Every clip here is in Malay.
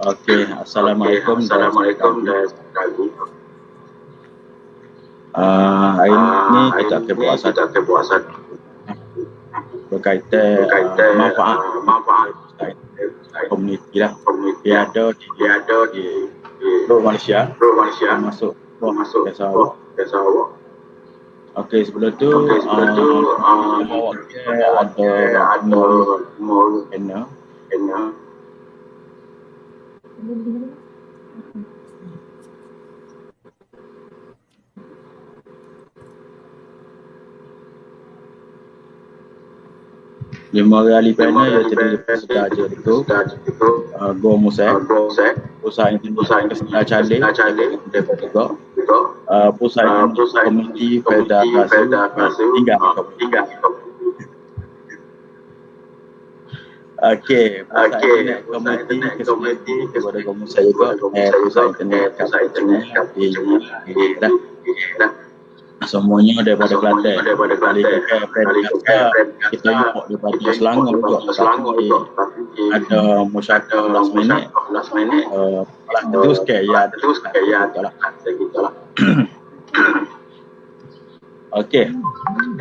Okey, Assalamualaikum dan sekali. Hari ini kita akan buat satu berkaitan manfaat komuniti lah. Dia ada di seluruh Malaysia, termasuk Sarawak. Okey, sebelum tu ada Anna. Lima ahli panel yang terdiri daripada Saudara itu Go Musek, Pusat Internet Kesedah Calik daripada Pusat Internet Komuniti Felda Kasu hingga Okey, Pusat Internet Komuniti kepada Go Musek juga Pusat Internet Kasu semuanya daripada Kelantan. Kita import daripada Selangor juga. Ada musyawarah last minute. Itu sikit ya. Okey.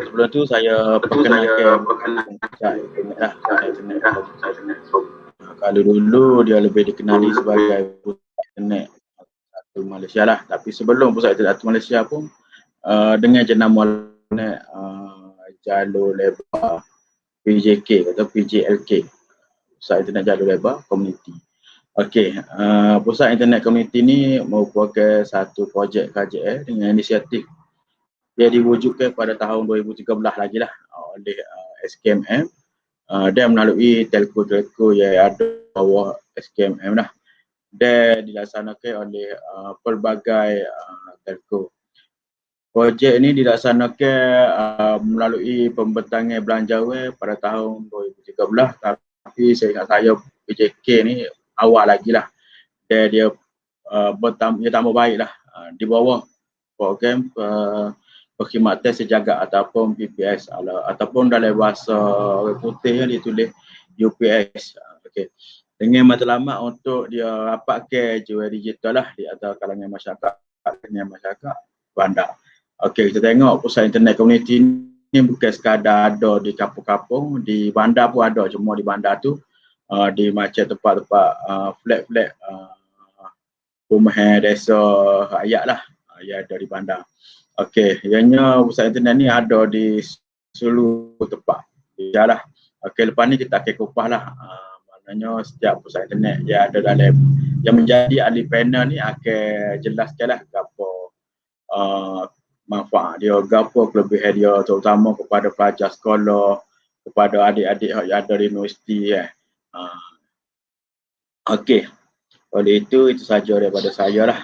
Sebelum tu saya perkenalkan kalau dulu dia lebih dikenali sebagai Pusat Internet Satu Malaysia lah. Tapi sebelum Pusat Internet Satu Malaysia pun dengan jenama jalur lebar PJK atau PJLK, Pusat Internet Jalur Lebar Komuniti. Okey, Pusat Internet Komuniti ni merupakan satu projek KJL dengan inisiatif dia diwujudkan pada tahun 2013 lagi lah oleh SKMM dan melalui telco yang ada bawah SKMM lah dan dilaksanakan oleh pelbagai telco. Projek ini dilaksanakan melalui pembentangan belanjawan pada tahun 2013, tapi saya ingat saya PJK ni awal lagi lah. Dan dia tambah baik lah di bawah program perkhidmatan sejagat ataupun PPS ataupun dalam bahasa putih yang ditulis UPS. Okay. Dengan matlamat untuk dia rapatkan jiwa digital lah di antara kalangan masyarakat bandar. Okey, kita tengok Pusat Internet Komuniti ni bukan sekadar ada di kampung-kampung, di bandar pun ada. Cuma di bandar tu di macam tempat-tempat flat-flat perumahan desa rakyat lah yang ada di bandar. Okey, ianya Pusat Internet ni ada di seluruh tempat. Yalah. Okey, lepas ni kita akan kupas lah. Maknanya setiap Pusat Internet yang ada dalam yang menjadi ahli panel ni akan jelaskan lah apa manfaat dia, apa kelebihan dia terutama kepada pelajar sekolah, kepada adik-adik yang ada di universiti Okey. Oleh itu saja daripada saya lah.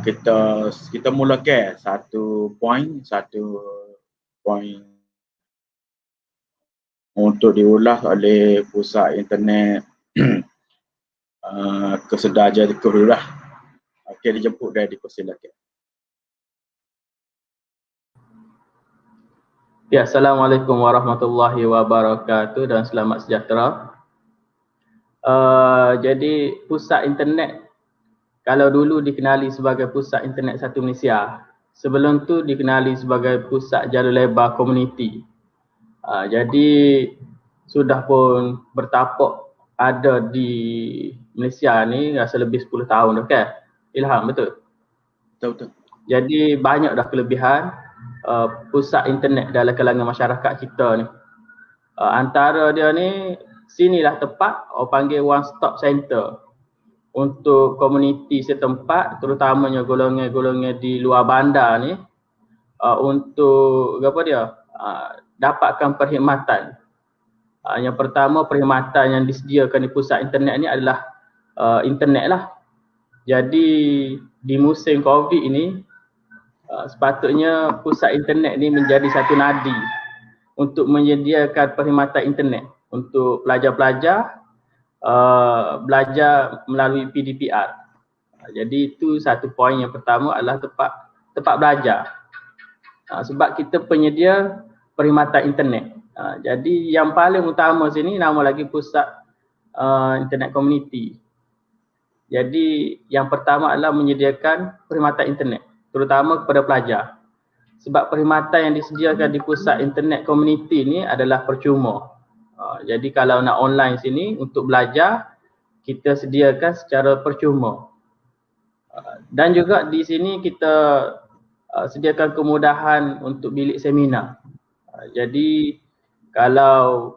Kita mulakan satu poin untuk diulas oleh Pusat Internet Kesedah Jadiku dulu lah. Okey, dijemput dan dipersilakan. Ya, Assalamualaikum warahmatullahi wabarakatuh dan selamat sejahtera. Jadi Pusat Internet kalau dulu dikenali sebagai Pusat Internet Satu Malaysia, sebelum tu dikenali sebagai Pusat Jalur Lebar Komuniti. Jadi sudah pun bertapak ada di Malaysia ni rasa lebih 10 tahun dah kan? Ilham, betul? Betul. Jadi banyak dah kelebihan pusat internet dalam kalangan masyarakat kita ni. Antara dia ni, sinilah tempat orang panggil one stop center untuk komuniti setempat, terutamanya golongan-golongan di luar bandar ni, untuk apa dia, dapatkan perkhidmatan. Yang pertama, perkhidmatan yang disediakan di pusat internet ni adalah internet lah. Jadi di musim COVID ini, sepatutnya pusat internet ni menjadi satu nadi untuk menyediakan perkhidmatan internet untuk pelajar-pelajar belajar melalui PDPR. Jadi itu satu poin yang pertama adalah tempat belajar. Sebab kita penyedia perkhidmatan internet. Jadi yang paling utama sini nama lagi pusat internet community. Jadi yang pertama adalah menyediakan perkhidmatan internet terutama kepada pelajar. Sebab perkhidmatan yang disediakan di pusat internet community ni adalah percuma. Jadi kalau nak online sini untuk belajar, kita sediakan secara percuma. Dan juga di sini kita sediakan kemudahan untuk bilik seminar. Jadi kalau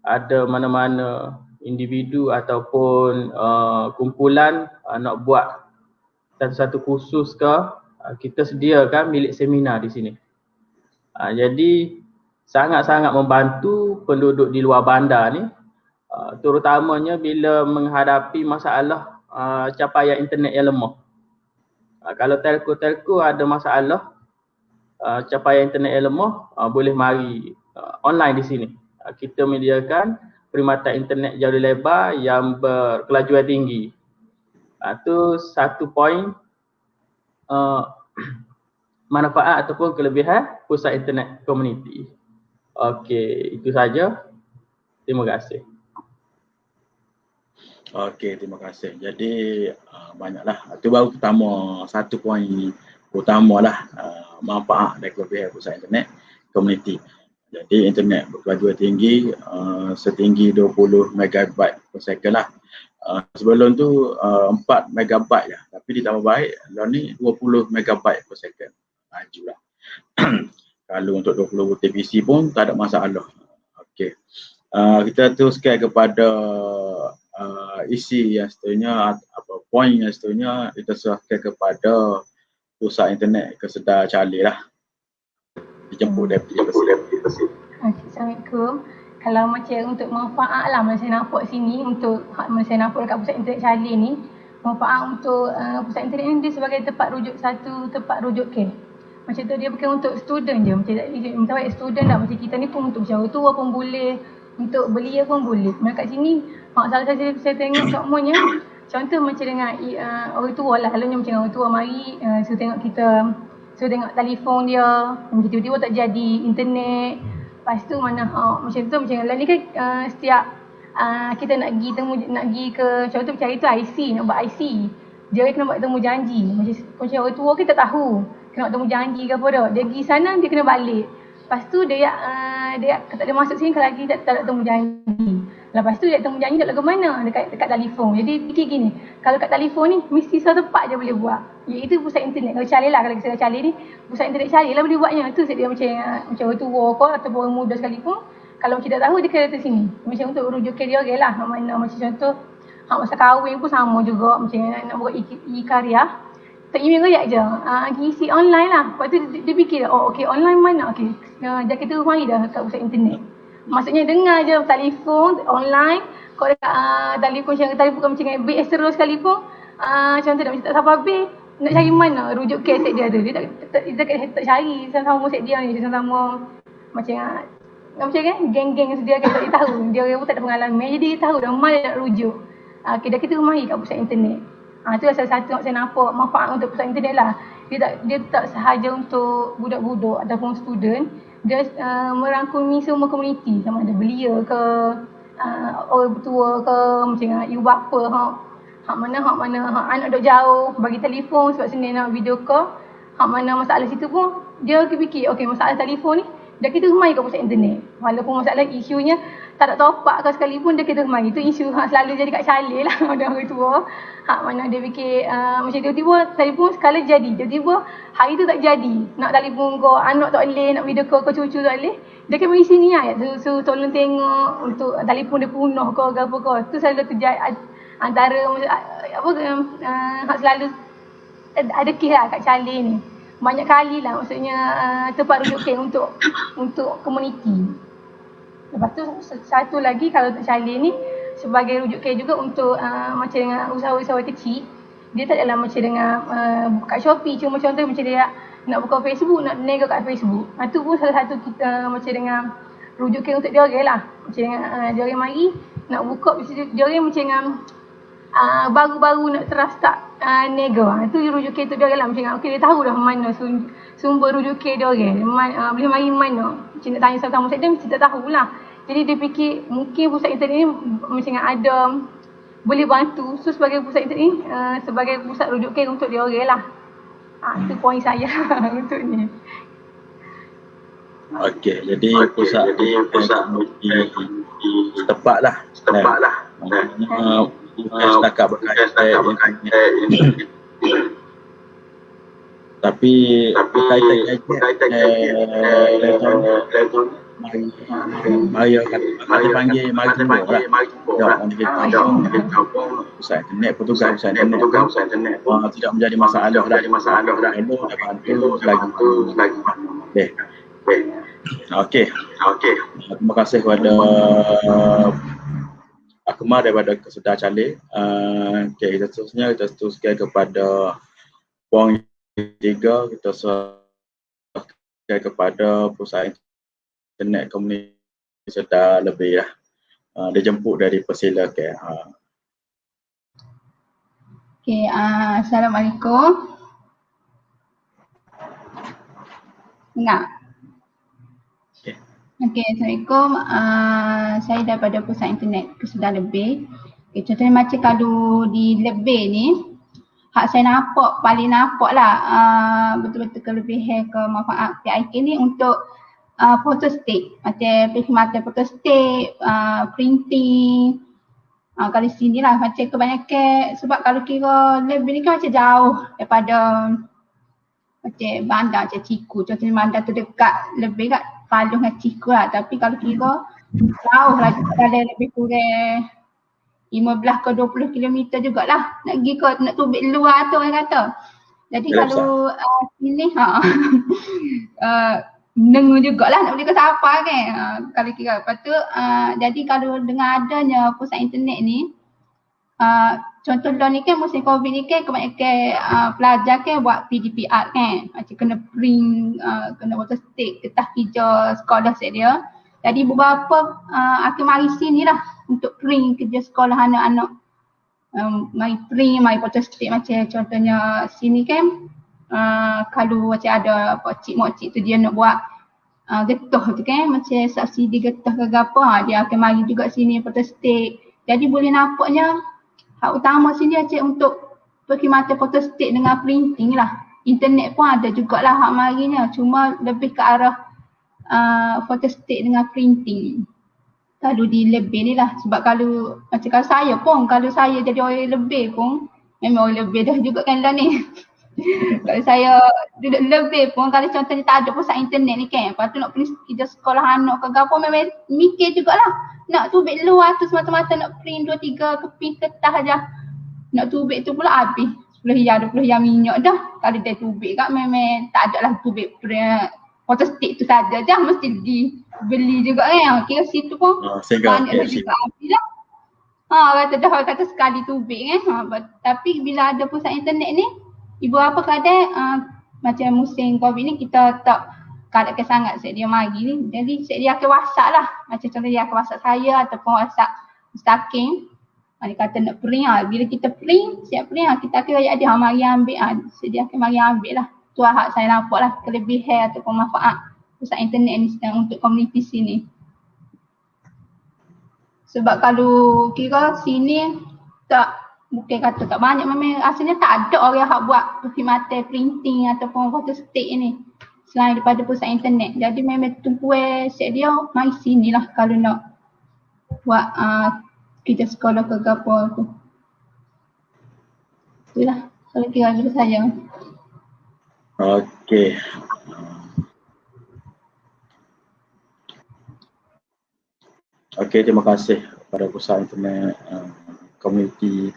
ada mana-mana individu ataupun kumpulan nak buat satu-satu kursus ke, kita sediakan bilik seminar di sini. Jadi sangat-sangat membantu penduduk di luar bandar ni, terutamanya bila menghadapi masalah capaian internet yang lemah. Kalau telco ada masalah capaian internet yang lemah, boleh mari online di sini. Kita menyediakan perkhidmatan internet jauh lebar yang berkelajuan tinggi. Itu satu poin manfaat ataupun kelebihan pusat internet community. Okey, itu saja. Terima kasih. Okey, terima kasih. Jadi banyaklah. Itu baru pertama, satu poin utamalah manfaat dan kelebihan pusat internet community. Jadi internet berkelajuan tinggi, setinggi 20 megabyte per second lah. Sebelum tu 4 megabyte lah, tapi ditambah baik lah ni 20 megabyte per second. Laju lah. Kalau untuk 20 butir PC pun tak ada masalah. Okey. Kita teruskan kepada isi yang seterusnya, apa poin yang seterusnya, kita serahkan kepada pusat internet Kesedar Charlie lah. Dijemput Deputy. Assalamualaikum. Kalau macam untuk manfaat lah Malaysia nampak sini, untuk Malaysia nampak dekat pusat internet Charlie ni, manfaat untuk pusat internet ni dia sebagai tempat rujuk ke. Macam tu dia bukan untuk student je, macam student dah, macam kita ni pun untuk orang tua pun boleh, untuk belia pun boleh. Kat sini salah saya tengok semuanya, contoh macam dengan orang tua lah, selalunya macam orang tua mari suruh tengok kita, suruh tengok telefon dia, macam tiba-tiba tak jadi internet. Lepas tu mana macam tu, macam lain ni kan setiap kita nak pergi ke contoh macam hari tu IC, nak buat IC, dia kena buat temu janji. Macam orang tua kita tak tahu kena buat temu janji ke apa dah. Dia pergi sana, dia kena balik. Lepas tu dia tak ada masuk sini kalau lagi tak ada temu janji. Lepas tu dia temu janji tak lagu mana, dekat telefon. Jadi fikir gini, kalau kat telefon ni mesti satu tempat je boleh buat, iaitu pusat internet. Kalau Charlie lah, kalau kita Charlie ni pusat internet Charlie lah boleh buatnya. Tu dia macam orang tua ke ataupun orang muda sekalipun, kalau macam tak tahu dia kena datang sini. Macam untuk rujuk dia orang lah, mana macam contoh masa kahwin pun sama juga, macam nak buat e-karya, tak email royak je, isi online lah. Lepas tu dia fikir, okey online mana, okey jangan kita mari dah kat pusat internet. Maksudnya dengar je telefon online, kau dekat telefon macam BS terus sekalipun, contoh nak minta siapa habis, nak cari mana rujuk kaset dia ada. Dia tak cari sama-sama set dia ni, sama-sama macam kan geng-geng yang sediakan, tak tahu. Dia pun tak ada pengalaman, jadi dia tahu dah mana nak rujuk. Dah kita mari kat pusat internet. Itu salah satu saya nampak manfaat untuk pusat internet lah. Dia tak sahaja untuk budak-budak ataupun student, dia merangkumi semua komuniti, sama ada belia ke, orang tua ke, macam ibu bapa, hak mana anak duduk jauh, bagi telefon sebab sini nak video call, hak mana masalah situ pun dia fikir, okey masalah telefon ni dia kita mari kat pusat internet. Walaupun masalah isunya tak ada top up ke sekalipun, dia kita mari. Itu isu selalu jadi kat Charlie lah orang tua. Hak mana dia fikir macam tiba-tiba telefon sekali jadi, tiba-tiba hari tu tak jadi. Nak telefon kau anak tak boleh, nak video call kau cucu tak boleh. Dia akan mari sini ayat so tolong tengok untuk telefon dia punah ke apa ke. Tu selalu terjadi antara hak selalu ada kes lah kat Charlie ni. Banyak kali lah, maksudnya tempat rujuk kes untuk komuniti. Lepas tu satu lagi, kalau untuk Charlie ni sebagai rujuk kes juga untuk macam dengan usahawan kecil. Dia tak adalah macam dengan kat Shopee, cuma contoh macam dia nak buka Facebook, nak nego kat Facebook. Itu pun salah satu kita macam dengan rujuk kes untuk dia orang lah. Macam dengan dia orang mari, nak buka dia orang macam dengan baru-baru nak start nego. Itu rujuk K tu dia orang lah macam okey dia tahu dah mana sumber rujuk K dia orang. Boleh mari mana. Macam nak tanya sama-sama saya dia mesti tak tahulah. Jadi dia fikir mungkin pusat internet ni macam ada boleh bantu. So sebagai pusat internet ni sebagai pusat rujuk K untuk dia orang lah. Itu poin saya untuk ni. Okey, jadi pusat setepak lah. Bukan setakat berkaitan tapi berkaitan mari panggil mari tunggu lah. Pusat internet, petugas pusat internet tidak menjadi masalah dah. Hello dah bantu lagi. Okey. Terima kasih kepada Akmal daripada Kesudah Calais. Okey, seterusnya kita teruskan kepada poin 3. Kita serahkan kepada pusat internet komuniti Kesudah lebih lah. Dia jemput dari Persela KL. Okey, Assalamualaikum. Dengar? Okey, Assalamualaikum. Saya daripada Pusat Internet Kesudah Lebih. Okay, contohnya macam kalau di Lebih ni, hak saya nampak, paling nampak lah betul-betul kelebihan kemanfaat PIK ni untuk photostat. Macam perkhidmatan photostat, printing. Kalau sini lah macam kebanyakan, sebab kalau kira Lebih ni kan macam jauh daripada macam bandar macam Ciku. Contohnya bandar terdekat Lebih kat Palung dengan Ciku lah. Tapi kalau kira jauh lah, kalau lebih kurang 15 ke 20 km jugalah. Nak pergi ke, nak tubik luar tu orang kata. Jadi kalau sini menengu jugalah nak beli ke siapa kan. Kalau kira. Lepas tu jadi kalau dengan adanya pusat internet ni, contoh dah ni kan musim COVID ni kan kebanyakan pelajar kan buat PDPR kan. Macam kena print, kena photostat kertas kerja sekolah set dia. Jadi beberapa akan mari sini lah untuk print kerja sekolah anak-anak. Mari print, mari photostat macam contohnya sini kan. Kalau macam ada pakcik-makcik tu dia nak buat getah tu kan. Macam subsidi getah ke apa, dia akan mari juga sini photostat. Jadi boleh nampaknya hak utama sini acik untuk perkhidmatan photostat dengan printing lah. Internet pun ada jugalah hak marinya, cuma lebih ke arah photostat dengan printing. Kalau di Lebih ni lah, sebab kalau macam kalau saya pun, kalau saya jadi orang Lebih pun, memang orang Lebih dah juga kan lah ni. Kalau saya duduk Lebih pun, kalau contohnya tak ada pusat internet ni kan, lepas tu nak print kerja sekolah anak ke apa, memang mikir jugalah. Nak tubik luar tu semata-mata nak print 2-3 keping kertas aja. Nak tubik tu pula habis 10 riyal 20 riyal minyak dah. Kalau dia tubik kat memang tak ada lah tubik photostat tu saja je, mesti dibeli juga kan. Kira situ pun banyak juga habis lah. Kata dah kata sekali tubik kan. Tapi bila ada pusat internet ni, ibu apa kadang macam musim COVID ni kita tak kadang sangat set dia mari ni. Jadi set dia akan WhatsApp lah. Macam contoh dia akan WhatsApp saya ataupun WhatsApp Mustaqim. Dia kata nak print bila kita print, siap print kita akan bagi dia mari ambil set dia akan mari ambil lah. Tu hak saya nampak lah kelebihan ataupun manfaat pusat internet ni untuk komuniti sini. Sebab kalau kira sini tak, bukan kata tak banyak, memang asalnya tak ada orang yang buat perkhidmatan printing ataupun photostat ni selain daripada pusat internet. Jadi memang tunggu set dia mari sini lah kalau nak buat kerja sekolah ke apa tu. Itulah kalau kira dulu saya. Okey. Okey, terima kasih kepada pusat internet komuniti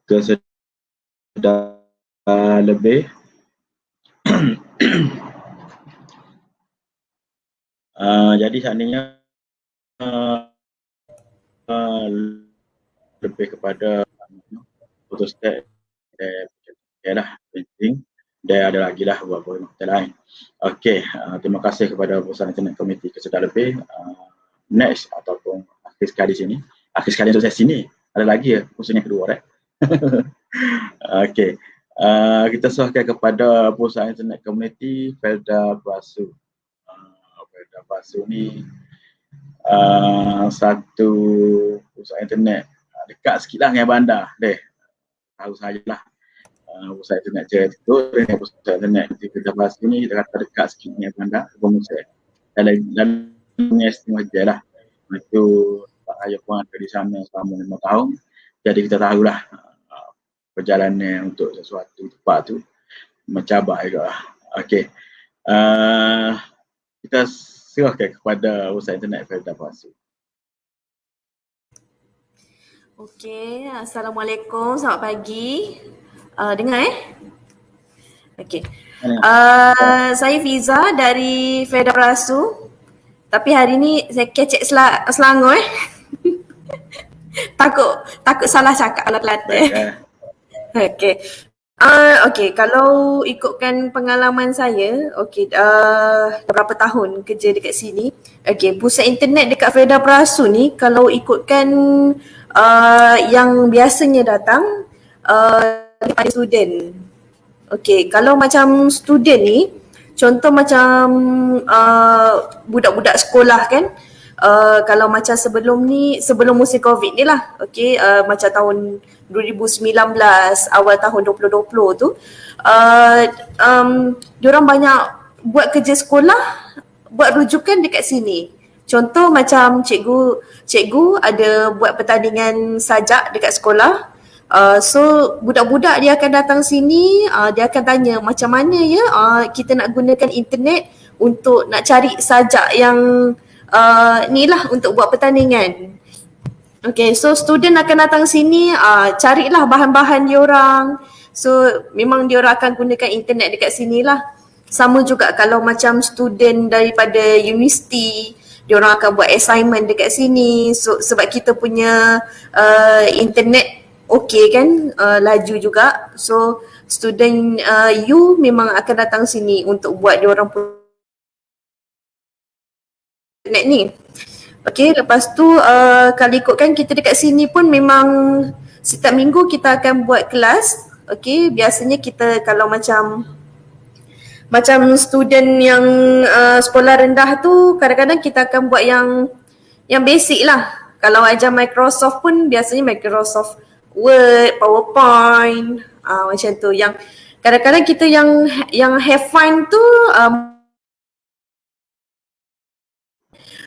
Kesudah Lebih. Jadi seandainya lebih kepada photostat lah printing, dan ada lagi lah beberapa makna lain. Okey, terima kasih kepada pusat internet komuniti Kesudah Lebih. Next ataupun akhir sekali sini Akhir sekali untuk sesi ni. Ada lagi ya pusing yang kedua, right? Okey. Kita serahkan kepada perusahaan internet komuniti Felda Prasu. Felda Prasu ni satu perusahaan internet dekat sikit lah dengan bandar deh. Tahu sajalah. Perusahaan internet tu dengan perusahaan internet di Felda Prasu ni kita kata dekat sikit dengan bandar. Dalam estimasi je lah. Itu Pak Raya pun ada di sana selama 5 tahun. Jadi kita tahulah perjalanan untuk sesuatu tempat tu mencabar juga lah. Okey. Kita serahkan kepada usaha internet Felda Prasu. Okey, Assalamualaikum, selamat pagi. Dengar Okey. Saya Fiza dari Felda Prasu. Tapi hari ni saya kecek Selangor takut salah cakap kalau Kelantan. Okey. Okey, kalau ikutkan pengalaman saya, okey, berapa tahun kerja dekat sini. Okey, pusat internet dekat Felda Prasu ni kalau ikutkan yang biasanya datang daripada student. Okey, kalau macam student ni, contoh macam budak-budak sekolah kan, kalau macam sebelum musim COVID ni lah, okey, macam tahun 2019, awal tahun 2020 tu, diorang banyak buat kerja sekolah, buat rujukan dekat sini. Contoh macam cikgu ada buat pertandingan sajak dekat sekolah. So budak-budak dia akan datang sini, dia akan tanya macam mana ya kita nak gunakan internet untuk nak cari sajak yang ni lah untuk buat pertandingan. Okay, so student akan datang sini, carilah bahan-bahan diorang. So memang diorang akan gunakan internet dekat sini lah. Sama juga kalau macam student daripada universiti, diorang akan buat assignment dekat sini. So sebab kita punya internet okey kan, laju juga. So student you memang akan datang sini untuk buat diorang internet ni. Okey, lepas tu kalau ikutkan kita dekat sini pun memang setiap minggu kita akan buat kelas. Okey, biasanya kita kalau macam student yang sekolah rendah tu, kadang-kadang kita akan buat yang basic lah. Kalau ajar Microsoft pun biasanya Microsoft Word, PowerPoint, macam tu. Yang kadang-kadang kita yang have fun tu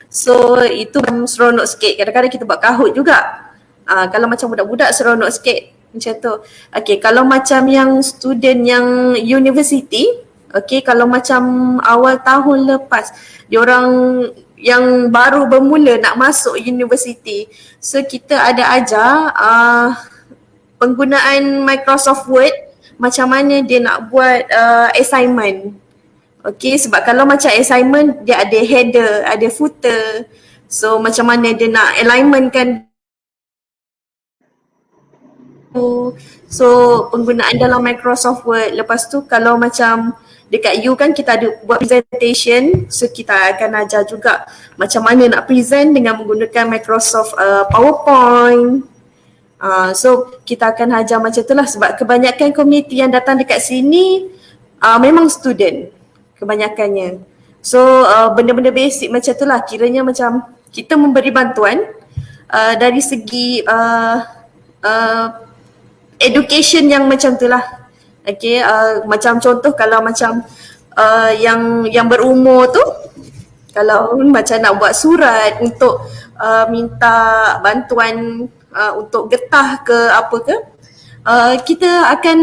so itu seronok sikit. Kadang-kadang kita buat Kahoot juga. Kalau macam budak-budak seronok sikit macam tu. Okay, kalau macam yang student yang university, okay, kalau macam awal tahun lepas, diorang yang baru bermula nak masuk university, so kita ada ajar penggunaan Microsoft Word, macam mana dia nak buat assignment. Okay, sebab kalau macam assignment dia ada header, ada footer. So macam mana dia nak alignment kan. So penggunaan dalam Microsoft Word. Lepas tu kalau macam dekat U kan kita ada buat presentation. So kita akan ajar juga macam mana nak present dengan menggunakan Microsoft PowerPoint. So kita akan ajar macam tu lah, sebab kebanyakan komuniti yang datang dekat sini memang student kebanyakannya. So benda-benda basic macam tu lah, kiranya macam kita memberi bantuan dari segi education yang macam tu lah. Okay, macam contoh kalau macam yang berumur tu, kalau macam nak buat surat untuk minta bantuan untuk getah ke apa ke, kita akan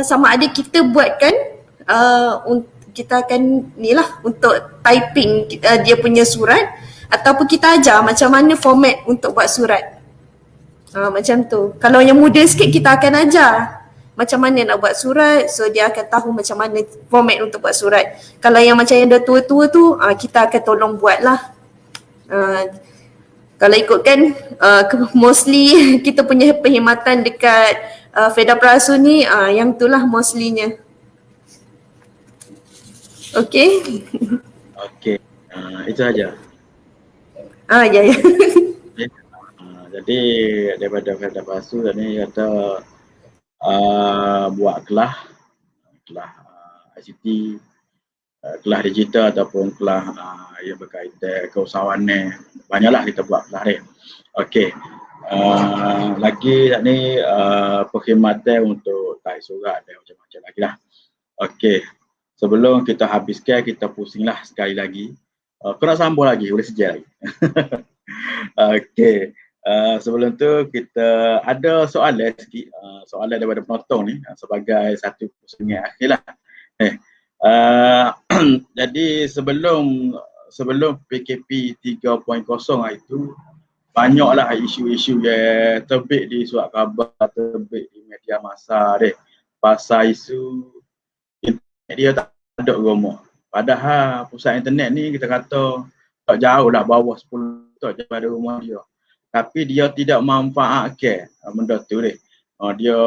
sama ada kita buatkan, kita akan ni lah untuk typing dia punya surat, ataupun kita ajar macam mana format untuk buat surat. Macam tu. Kalau yang muda sikit kita akan ajar macam mana nak buat surat, so dia akan tahu macam mana format untuk buat surat. Kalau yang macam yang dah tua-tua tu, kita akan tolong buat lah. Kalau ikutkan mostly kita punya perkhidmatan dekat Felda Prasu ni, yang tu lah mostlynya. Okay. Okay, itu aja. Ya. Jadi daripada Felda Pasu tadi kata buat kelas ICT, kelas digital ataupun kelas yang berkaitan keusahawanan. Banyaklah kita buat kelas ni. Okey. Lagi ni perkhidmatan untuk tarik surat dan macam-macam lagi lah. Okey. Sebelum kita habiskan, kita pusinglah sekali lagi. Kau nak sambung lagi? Boleh sejak lagi. Okey. Sebelum tu kita ada soalan sikit, soalan daripada penonton ni sebagai satu pusingan akhir lah. Jadi sebelum PKP 3.0 itu banyaklah isu-isu yang terbit di surat khabar, terbit di media masa deh. Pasal isu internet dia tak ada rumah. Padahal pusat internet ni kita kata tak jauh lah, bawah 10 meter daripada rumah dia. Tapi dia tidak manfaatkan benda tu deh. Dia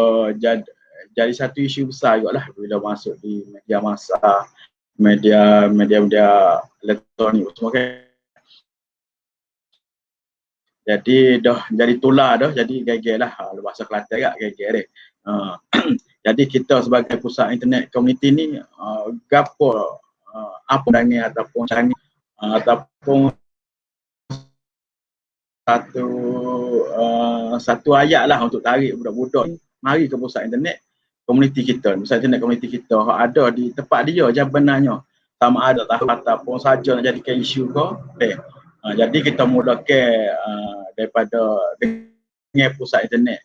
jadi satu isu besar juga lah bila masuk di media masa, media elektronik semua kan. Jadi dah jadi tular dah, jadi geger lah bahasa Kelantan agak geger deh. Jadi kita sebagai pusat internet komuniti ni gapo apa dengan ataupun canggih ataupun satu ayat lah untuk tarik budak-budak ni mari ke pusat internet komuniti kita, pusat internet komuniti kita ada di tempat dia je benarnya, sama ada tahu ataupun saja nak jadikan isu ke. Jadi kita mudahkan daripada dengan pusat internet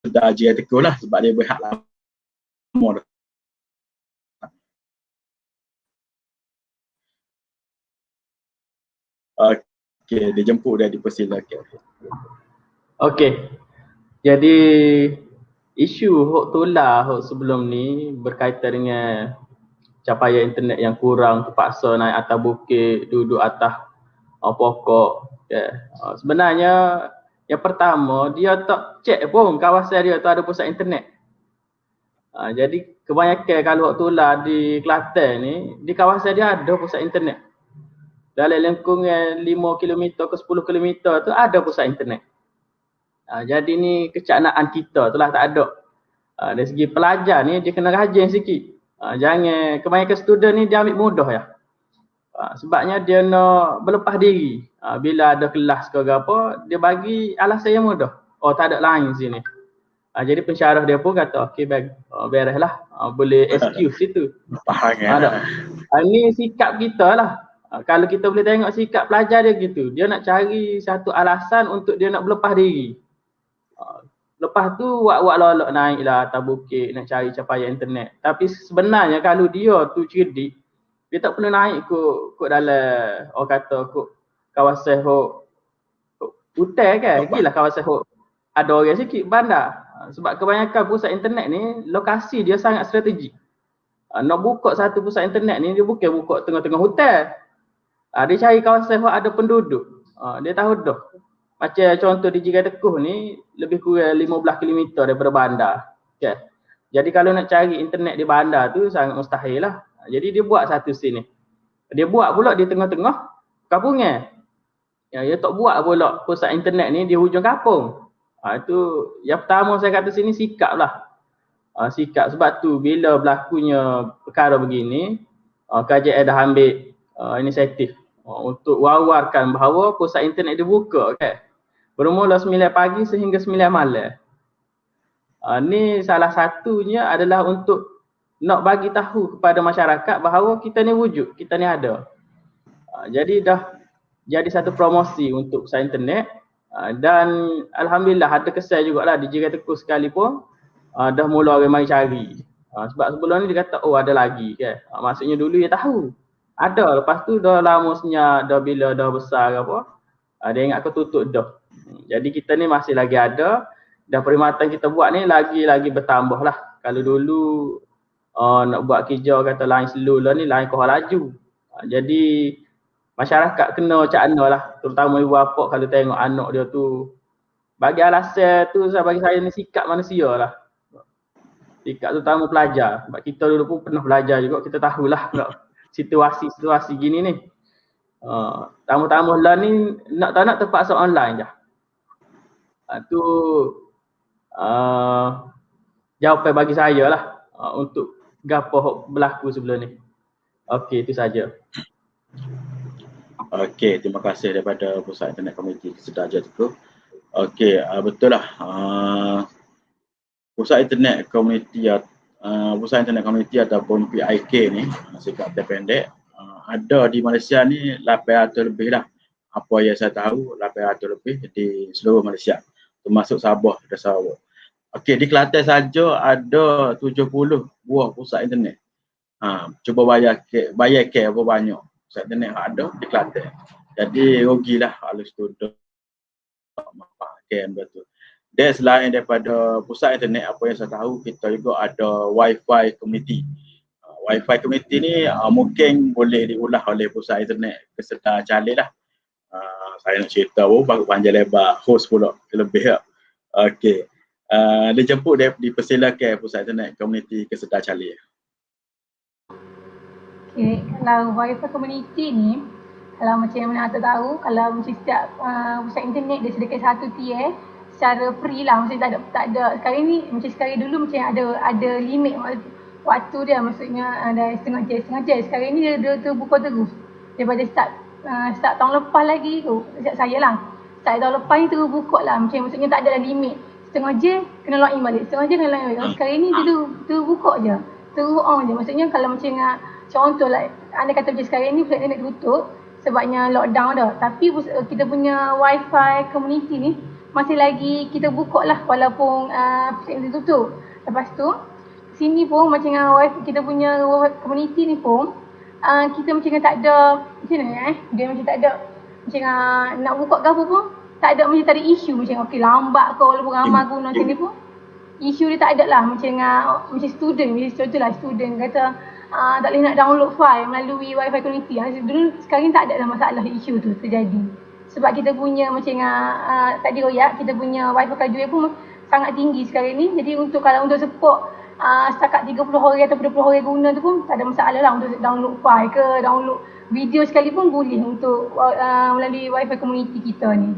sudah je teguh lah sebab dia berhak lama dah. Okey, dijemput dan dipersilakan. Okey. Jadi isu hok tular hok sebelum ni berkaitan dengan capaian internet yang kurang, terpaksa naik atas bukit, duduk atas pokok. Sebenarnya yang pertama dia tak cek pun kawasan dia tu ada pusat internet. Jadi kebanyakan kalau hok tular di Kelantan ni, di kawasan dia ada pusat internet. Dalam lingkungan 5 km ke 10 km tu ada pusat internet. Jadi ni kecanaan kita tu lah tak ada. Dari segi pelajar ni dia kena rajin sikit. Jangan kebanyakan student ni dia ambil mudah ya. Sebabnya dia nak berlepas diri. Bila ada kelas ke apa, dia bagi alasan yang mudah. Oh tak ada lain sini. Jadi pensyarah dia pun kata okey beres lah. Boleh excuse itu. Faham kan? Ini sikap kita lah. Kalau kita boleh tengok sikap pelajar dia gitu. Dia nak cari satu alasan untuk dia nak berlepas diri. Lepas tu wak-wak lolok naik lah atas bukit nak cari capaian internet. Tapi sebenarnya kalau dia tu cerdik, dia tak perlu naik kok dalam orang kata kok kawasan hutan kan. Gilah kawasan ada orang sikit bandar. Sebab kebanyakan pusat internet ni lokasi dia sangat strategik. Nak buka satu pusat internet ni dia bukan buka tengah-tengah hutan. Dia cari kawasan yang ada penduduk. Dia tahu dah. Macam contoh di Jigai Tekuh ni lebih kurang 15 km daripada bandar. Okay. Jadi kalau nak cari internet di bandar tu sangat mustahil lah. Jadi dia buat satu sini. Dia buat pula di tengah-tengah kampungan. Dia tak buat pula pusat internet ni di hujung kampung. Itu yang pertama saya kata sini sikap lah. Sikap sebab tu bila berlakunya perkara begini, KJL dah ambil inisiatif untuk wawarkan bahawa pusat internet dibuka kan. Bermula 9 pagi sehingga 9 malam. Ni salah satunya adalah untuk nak bagi tahu kepada masyarakat bahawa kita ni wujud, kita ni ada. Jadi dah jadi satu promosi untuk pusat internet dan alhamdulillah ada kesan jugalah di Jigai Tekuh sekalipun dah mula orang mari cari. Sebab sebelum ni dia kata oh ada lagi kan. Maksudnya dulu dia tahu. Ada, lepas tu dah lama senyap, dah bila dah besar ke apa, dia ingat ketutup dah. Jadi kita ni masih lagi ada, dah perkhidmatan kita buat ni lagi bertambah lah. Kalau dulu nak buat kerja kata lain slow lah ni, lain kohal laju. Jadi masyarakat kena cakna lah, terutama ibu bapa kalau tengok anak dia tu. Bagi alasan tu, bagi saya ni sikap manusia lah. Sikap terutama pelajar, sebab kita dulu pun pernah belajar juga, kita tahulah situasi gini ni. Tamu-tamu lah ni nak tak nak terpaksa online je. Tu jawapan bagi saya lah untuk gapo berlaku sebelum ni. Okey, itu saja. Okey, terima kasih daripada Pusat Internet Komuniti Kesedah Jatico. Okey, betul lah. Pusat Internet Komuniti ataupun PIK ni, singkatan pendek, ada di Malaysia ni 800 lebih lah. Apa yang saya tahu, 800 lebih di seluruh Malaysia, termasuk Sabah dan Sarawak. Okey, di Kelantan saja ada 70 buah pusat internet. Cuba bayar apa banyak pusat internet yang ada di Kelantan. Jadi rugilah kalau student pakai betul. Dan selain daripada pusat internet, apa yang saya tahu, kita juga ada Wi-Fi community. Wi-Fi community ni mungkin boleh diulah oleh pusat internet Kesedah Jalil lah. Saya nak cerita pun baru panjang lebar, host pula lebih lah. Okey. Dia jemput dia dipersilakan pusat internet komuniti Kesedah Jalil. Okay, kalau Wi-Fi community ni, kalau macam yang mana tak tahu, kalau macam setiap pusat internet dia sediakan satu tier secara free lah, maksudnya tak ada sekarang ni, macam sekarang dulu macam ada limit waktu dia, maksudnya ada setengah jam. Sekarang ni dia terbuka terus daripada start tahun lepas lagi tu, saya lah start tahun lepas ni terus buka lah, macam maksudnya tak ada limit, setengah jam kena login balik, setengah jam kena login balik. Sekarang ni dia terbuka je, terus on je. Maksudnya kalau macam contoh lah, anda kata macam sekarang ni pusat internet tutup sebabnya lockdown dah, tapi kita punya Wi-Fi community ni masih lagi kita buka lah walaupun pusat internet tutup. Lepas tu sini pun macam kita punya Wi-Fi community ni pun kita macam tak ada, macam mana dia macam tak ada, macam nak buka ke apa pun tak ada, macam tak ada isu macam okey lambat ke walaupun ramai guna macam ni pun isu dia tak ada lah. Macam student, contohlah student kata tak boleh nak download file melalui Wi-Fi community. Dulu sekarang tak ada lah masalah isu tu terjadi. Sebab kita punya macam tadi royak, kita punya Wi-Fi kajuan pun sangat tinggi sekarang ni. Jadi kalau untuk support setakat 30 orang atau 20 orang guna tu pun tak ada masalah lah untuk download file ke download video sekalipun boleh untuk melalui Wi-Fi community kita ni.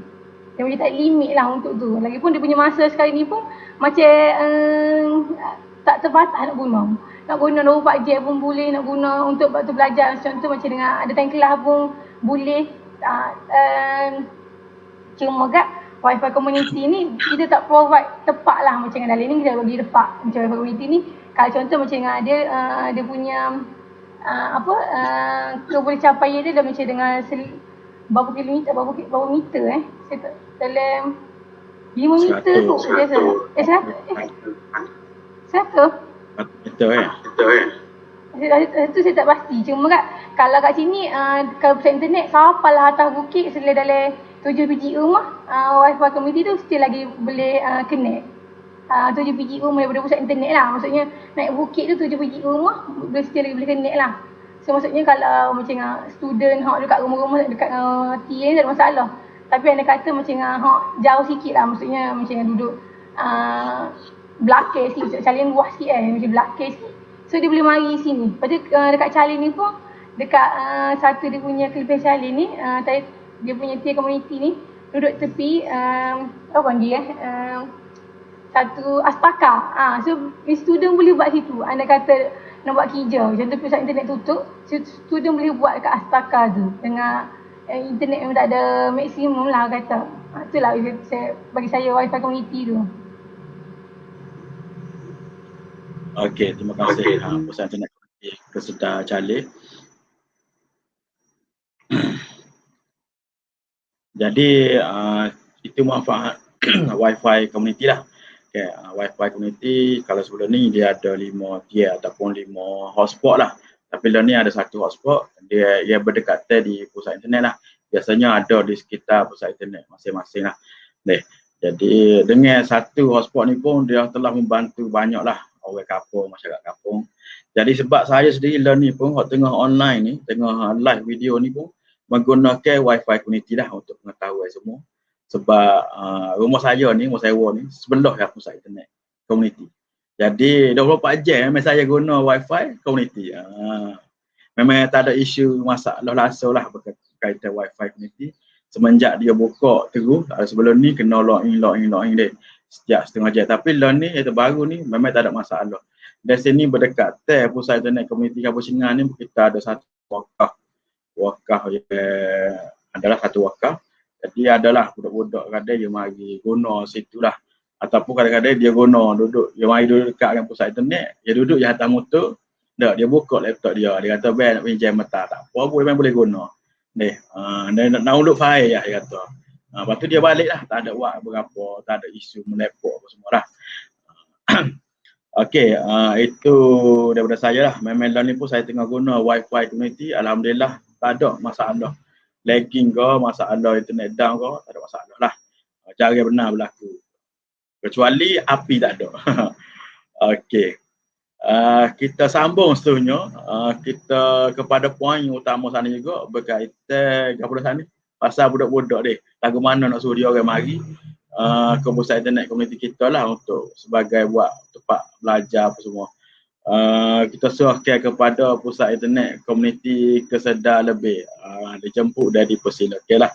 Dia macam tak limit lah untuk tu. Lagipun dia punya masa sekarang ni pun macam tak terbatas nak guna. Nak guna 24 jam pun boleh, nak guna untuk waktu belajar. Contoh macam dengan ada time kelas pun boleh. Cuma kat Wi-Fi community ni kita tak provide tepat lah macam dengan dalam ni kita bagi tepat. Macam Wi-Fi community ni kalau contoh macam dengan dia punya boleh capai dia dah macam dengan berapa kilometer, berapa meter saya tak, dalam 5 meter kot biasa. 100 Betul itu saya tak pasti. Cuma kalau kat sini kalau pusat internet sapalah atas bukit selain dalam 7 biji rumah Wi-Fi community tu still lagi boleh connect. 7 biji rumah daripada pusat internet lah. Maksudnya naik bukit tu 7 biji rumah still lagi boleh connect lah. So maksudnya kalau macam student hak dekat rumah-rumah dekat TA tak ada masalah. Tapi anda kata macam hak jauh sikit lah, maksudnya macam duduk belakang sikit, Calin luas sikit macam belakang sikit. So dia boleh mari sini. Lepas tu dekat Calin ni pun dekat satu dia punya kelebihan Calin ni, dia punya tier community ni duduk tepi apa panggil satu astaka. So student boleh buat situ. Anda kata nak buat kerja, contoh pusat internet tutup, student boleh buat dekat astaka tu dengan internet yang tak ada maksimum lah kata. Itulah bagi saya Wi-Fi community tu. Okey, terima kasih pusat internet komuniti Kesedah Jalil. Jadi itu manfaat Wi-Fi community lah. Okay, Wi-Fi community kalau sebelum ni dia ada 5 tier ataupun 5 hotspot lah. Tapi ni ada satu hotspot, dia berdekatan di pusat internet lah. Biasanya ada di sekitar pusat internet masing-masing lah. Jadi dengan satu hotspot ni pun dia telah membantu banyak lah orang kampung, masyarakat kampung. Jadi sebab saya sendiri learn ni pun tengah online ni, tengah live video ni pun menggunakan Wi-Fi community lah untuk mengetahui semua. Sebab rumah saya ni, rumah sewa ni sebelah lah pusat internet community. Jadi 24 jam memang saya guna Wi-Fi community. Memang tak ada isu masalah langsung lah berkaitan Wi-Fi community. semenjak dia buka terus, sebelum ni kena login dia setiap setengah jam. Tapi learn ni yang terbaru ni memang tak ada masalah. Dari sini berdekat pusat internet komuniti Kapusingan ni kita ada satu wakaf adalah satu wakaf. Jadi adalah budak-budak kadang dia mari guna situ lah. Ataupun kadang-kadang dia guna dia mari duduk dekat dengan pusat internet, dia duduk di atas motor, dia buka laptop dia kata nak pinjam mata, tak apa pun memang boleh guna. Dia nak download file lah dia kata. Lepas tu dia balik lah, tak ada buat berapa, tak ada isu melepok apa semua lah. Okey, itu daripada saya lah. Memang ni pun saya tengah guna wifi community, alhamdulillah tak ada masalah. Lagging ke, masalah internet down ke, tak ada masalah lah. Cara benar berlaku. Kecuali api tak ada. Okey. Kita sambung seterusnya. Kita kepada poin utama sana juga berkaitan kepada sana. Pasal budak-budak ni. Lagu mana nak suruh dia orang mari ke pusat internet komuniti kita lah untuk sebagai buat tempat belajar apa semua. Kita serahkan kepada pusat internet komuniti Kesedar lebih. Dijemput dari Persila. Okey lah.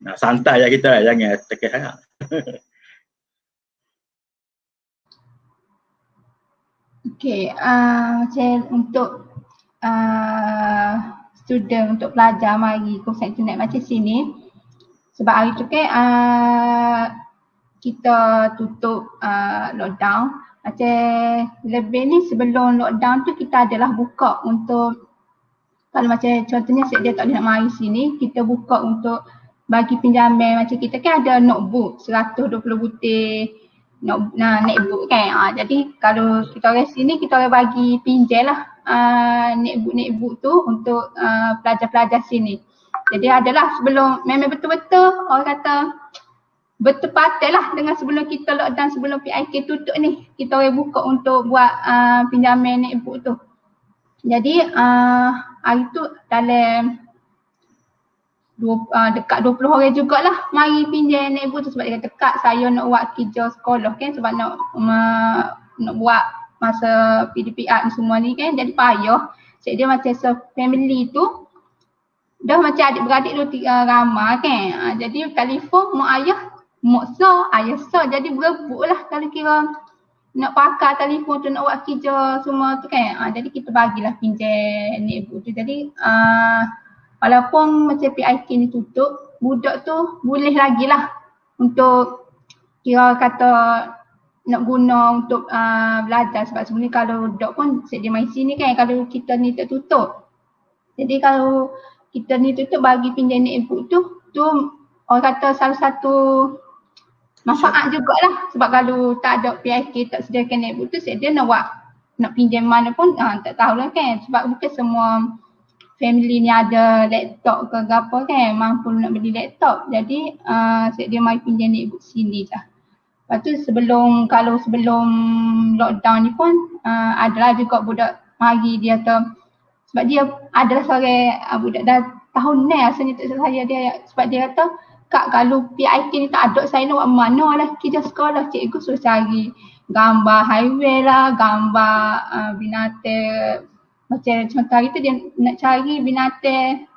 Nah, santai ya kita, jangan tekan sangat. Okey, macam untuk student untuk pelajar mari ke pusat internet macam sini, sebab hari tu kan kita tutup lockdown, macam lebih ni sebelum lockdown tu kita adalah buka untuk, kalau macam contohnya dia tak nak mari sini, kita buka untuk bagi pinjaman. Macam kita kan ada notebook 120 butir netbook kan. Jadi kalau kita orang sini, kita orang bagi pinjam lah netbook tu untuk pelajar-pelajar sini. Jadi adalah sebelum, memang betul-betul orang kata bertepatan lah dengan sebelum kita lockdown, sebelum PIK tutup ni, kita orang buka untuk buat pinjaman netbook tu. Jadi hari tu dalam dekat 20 orang jugalah mari pinjam netbook tu, sebab dia kata Kak saya nak buat kerja sekolah kan, sebab nak buat masa PDPR ni semua ni kan, jadi payah. Jadi dia macam family tu dah macam adik-beradik tu ramai kan. Jadi telefon mak ayah, mak ayah jadi berebut lah kalau kira nak pakai telefon tu nak buat kerja semua tu kan. Jadi kita bagilah pinjam netbook tu. Jadi walaupun macam PIK ni tutup, budak tu boleh lagi lah untuk kira kata nak guna untuk belajar. Sebab sebenarnya kalau budak pun dia main sini kan, kalau kita ni tak tutup. Jadi kalau kita ni tutup bagi pinjam netbook tu orang kata salah satu manfaat jugalah. Sebab kalau tak ada PIK tak sediakan netbook tu, dia nak pinjam mana pun tak tahulah kan. Sebab bukan semua family ni ada laptop ke apa kan, mampu nak beli laptop. Jadi dia mari pinjam netbook sini lah. Lepas tu sebelum lockdown ni pun adalah juga budak mari dia tu, sebab dia adalah seorang budak dah tahun ni rasanya tak saya dia, sebab dia kata Kak kalau PIK ni tak ada, saya nak buat mana lah kerja sekolah, cikgu suruh cari gambar highway lah, gambar binatang. Macam contoh hari tu dia nak cari binatang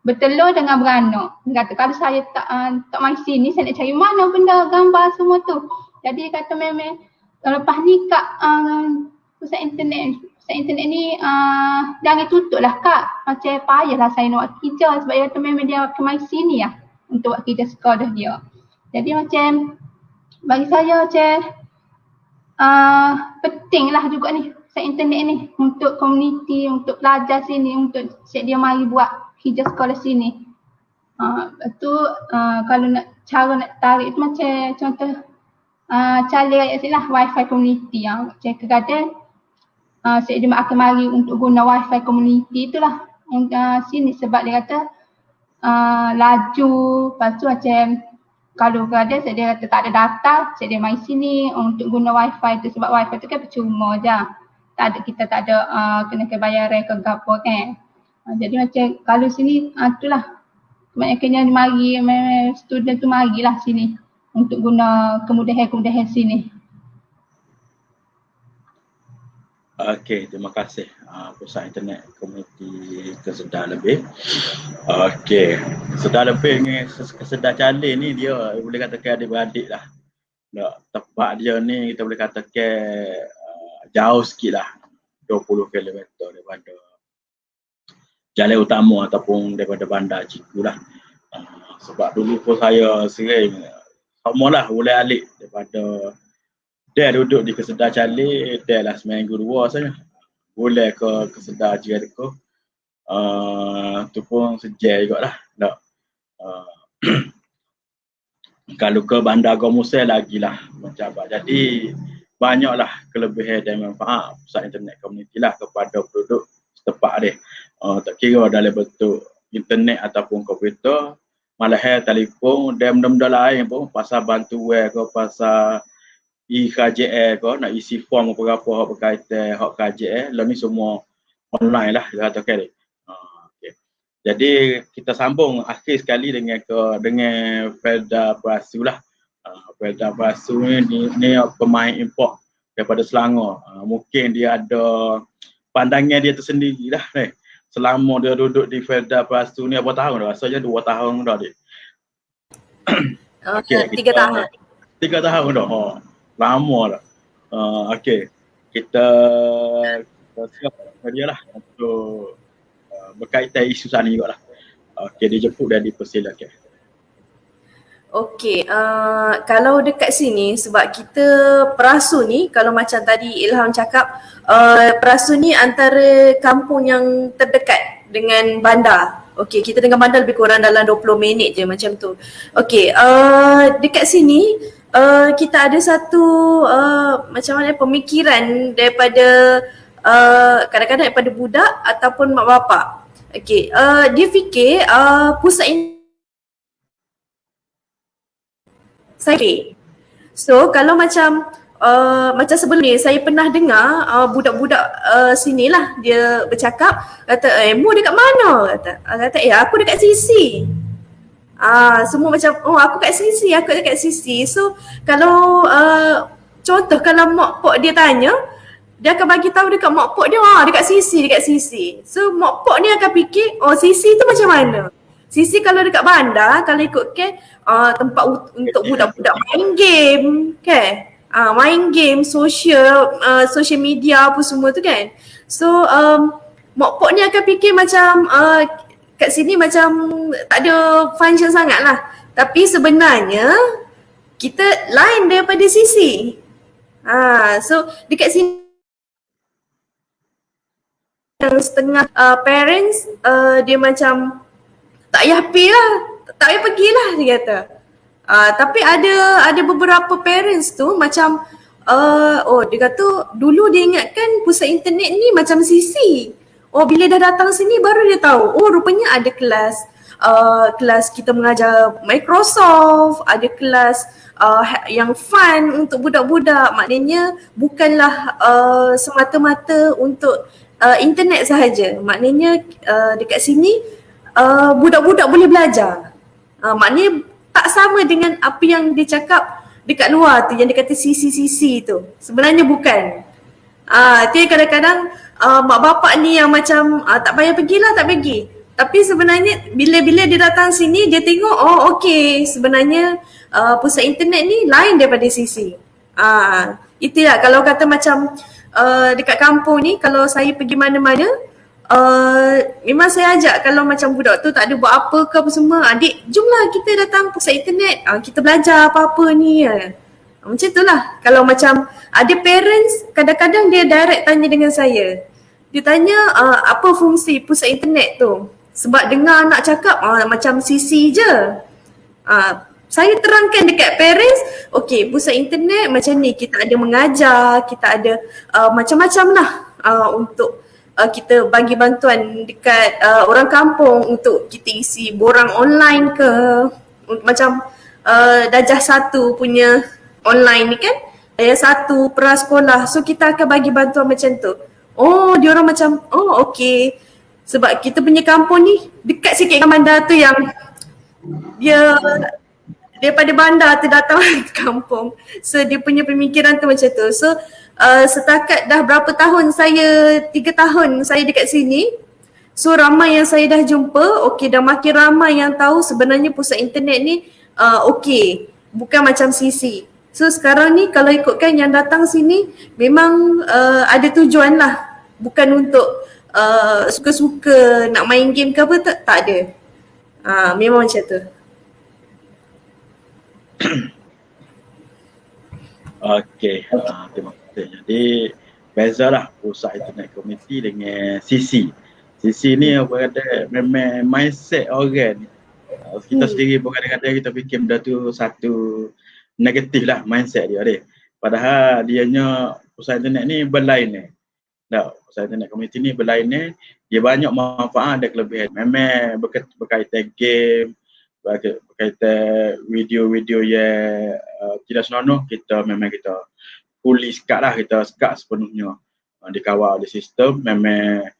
bertelur dengan beranak. Dia kata kalau saya tak main sini, saya nak cari mana benda gambar semua tu. Jadi dia kata memang lepas ni Kak pusat internet ni jangan tutup lah Kak. Macam payahlah saya nak buat kerja, sebab dia kata memang dia akan main sini lah untuk buat kerja sekolah dia. Jadi macam bagi saya macam penting lah juga ni internet ni untuk komuniti, untuk pelajar sini, untuk dia mari buat kerja sekolah sini. Lepas tu kalau cara nak tarik tu macam contoh cari rakyat sini lah wifi komuniti. Macam kadang dia akan mari untuk guna wifi komuniti itulah sini, sebab dia kata laju. Lepas tu macam kalau kadang dia kata tak ada data, dia main sini untuk guna wifi tu, sebab wifi tu kan percuma je. Kita tak ada kenakan bayaran ke apa kan. Jadi macam kalau sini itulah kebanyakannya mari student tu marilah sini untuk guna kemudahan-kemudahan sini. Okey, terima kasih Pusat Internet Komuniti Kesedar Lebih. Okey, Kesedar Lebih ni, Kesedar Calin ni dia boleh katakan adik-beradik lah. Tempat dia ni kita boleh katakan jauh sikit lah, 20 km daripada jalan utama ataupun daripada bandar Ciku lah. Sebab dulu pun saya sering semualah boleh alik daripada dia duduk di Kesedar Calin, dia lah seminggu 2 saja. Boleh ke Kesedar Jericho. Tu pun sejak juga lah. Kalau ke Bandar Gomusel lagi lah mencabar. Jadi banyaklah kelebihan dan manfaat pusat internet komuniti lah kepada penduduk setempat dia. Tak kira dalam bentuk internet ataupun komputer, malahan telefon dan benda-benda lain pun, pasal bantuan ke, pasal KJL ke, nak isi form apa-apa hak berkaitan hak KJL, lah ni semua online lah dia katakan dia. Okay. Jadi kita sambung akhir sekali dengan Felda Prasu lah. Felda Prasu ni pemain import daripada Selangor. Mungkin dia ada pandangan dia tersendiri lah ni. Selama dia duduk di Felda Prasu ni berapa tahun dah? Rasanya 2 tahun dah dia. Okay, 3 tahun. 3 tahun dah. Lama dah. Okey. Kita siap dia lah untuk berkaitan isu sana juga lah. Okey, dia jemput dan dipersilakan. Okey, kalau dekat sini sebab kita Perasu ni, kalau macam tadi Ilham cakap, Perasu ni antara kampung yang terdekat dengan bandar. Okey, kita dengan bandar lebih kurang dalam 20 minit je macam tu. Okey, dekat sini kita ada satu macam mana pemikiran daripada kadang-kadang daripada budak ataupun mak bapak. Okey, dia fikir pusat saya. So kalau macam sebelum ni saya pernah dengar budak-budak sini lah dia bercakap, kata mu dekat mana? Kata aku dekat Sisi. Semua macam aku kat Sisi. So kalau contoh kalau mak pok dia tanya, dia akan bagi tahu dekat mak pok dia dekat Sisi. So mak pok ni akan fikir Sisi tu macam mana? Sisi kalau dekat bandar, kalau ikutkan tempat untuk budak-budak main game kan. Main game, social media apa semua tu kan. So mak pok ni akan fikir macam kat sini macam tak ada function sangat lah. Tapi sebenarnya kita lain daripada Sisi. So dekat sini yang setengah parents dia macam tak payah pay lah, tak payah pergilah dia kata. Tapi ada beberapa parents tu macam dia kata dulu dia ingatkan pusat internet ni macam Sisi. Bila dah datang sini baru dia tahu, rupanya ada kelas kita mengajar Microsoft, ada kelas yang fun untuk budak-budak. Maknanya bukanlah semata-mata untuk internet sahaja. Maknanya dekat sini budak-budak boleh belajar. Maknanya tak sama dengan apa yang dia cakap dekat luar tu, yang dia kata Sisi tu. Sebenarnya bukan. Dia kadang-kadang mak bapak ni yang macam tak payah pergilah, tak pergi. Tapi sebenarnya bila dia datang sini dia tengok okey, sebenarnya pusat internet ni lain daripada Sisi. Itulah kalau kata macam dekat kampung ni, kalau saya pergi mana-mana memang saya ajak kalau macam budak tu tak ada buat apa ke apa semua, adik jomlah kita datang pusat internet, kita belajar apa-apa ni. Macam tu lah. Kalau macam ada parents kadang-kadang dia direct tanya dengan saya, dia tanya apa fungsi pusat internet tu, sebab dengar anak cakap macam Sisi je. Saya terangkan dekat parents, okey pusat internet macam ni, kita ada mengajar, kita ada macam-macam lah untuk kita bagi bantuan dekat orang kampung untuk kita isi borang online ke, macam darjah 1 punya online ni kan, darjah 1 prasekolah. So kita akan bagi bantuan macam tu. Diorang macam okey. Sebab kita punya kampung ni dekat sikit dengan bandar tu, yang dia daripada bandar tu datang ke kampung. So dia punya pemikiran tu macam tu. So setakat dah berapa tahun saya, 3 tahun saya dekat sini. So ramai yang saya dah jumpa, okey, dah makin ramai yang tahu sebenarnya pusat internet ni okey, bukan macam CC. So sekarang ni kalau ikutkan yang datang sini memang ada tujuan lah, bukan untuk suka-suka nak main game ke apa, tak ada. Memang macam tu. Okey, terima kasih. Jadi bezalah pusat internet community dengan CC. CC ni apa kata memang mindset orang ni. Kita sendiri pun kadang-kadang kita fikir benda tu satu negatif lah mindset dia deh. Padahal dianya pusat internet ni berlainan. Tak, pusat internet community ni berlainan, dia banyak manfaat dan kelebihan. Memang berkaitan game, berkaitan video-video yang tidak senonoh, kita memang kita fully sekat lah, kita sekat sepenuhnya. Dikawal oleh sistem, memang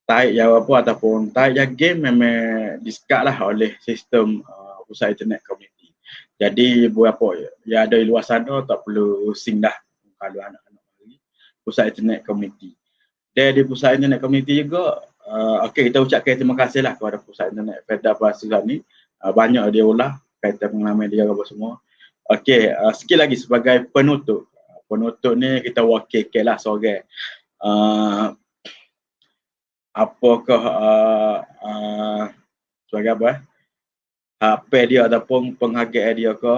taik yang apa ataupun taik yang game memang disekat lah oleh sistem pusat internet community. Jadi buat apa yang ada di luar sana tak perlu pusing dah kalau anak-anak lagi pusat internet community. Dan di pusat internet community juga okey, kita ucapkan terima kasih lah kepada pusat internet Fedah Perhasilan ni. Banyak dia ulah kaitan pengalaman dia apa semua. Okey, sikit lagi sebagai penutup. Penutup ni kita wakilkan lah seorang apakah sebagai apa apa dia ataupun penghargaan dia ke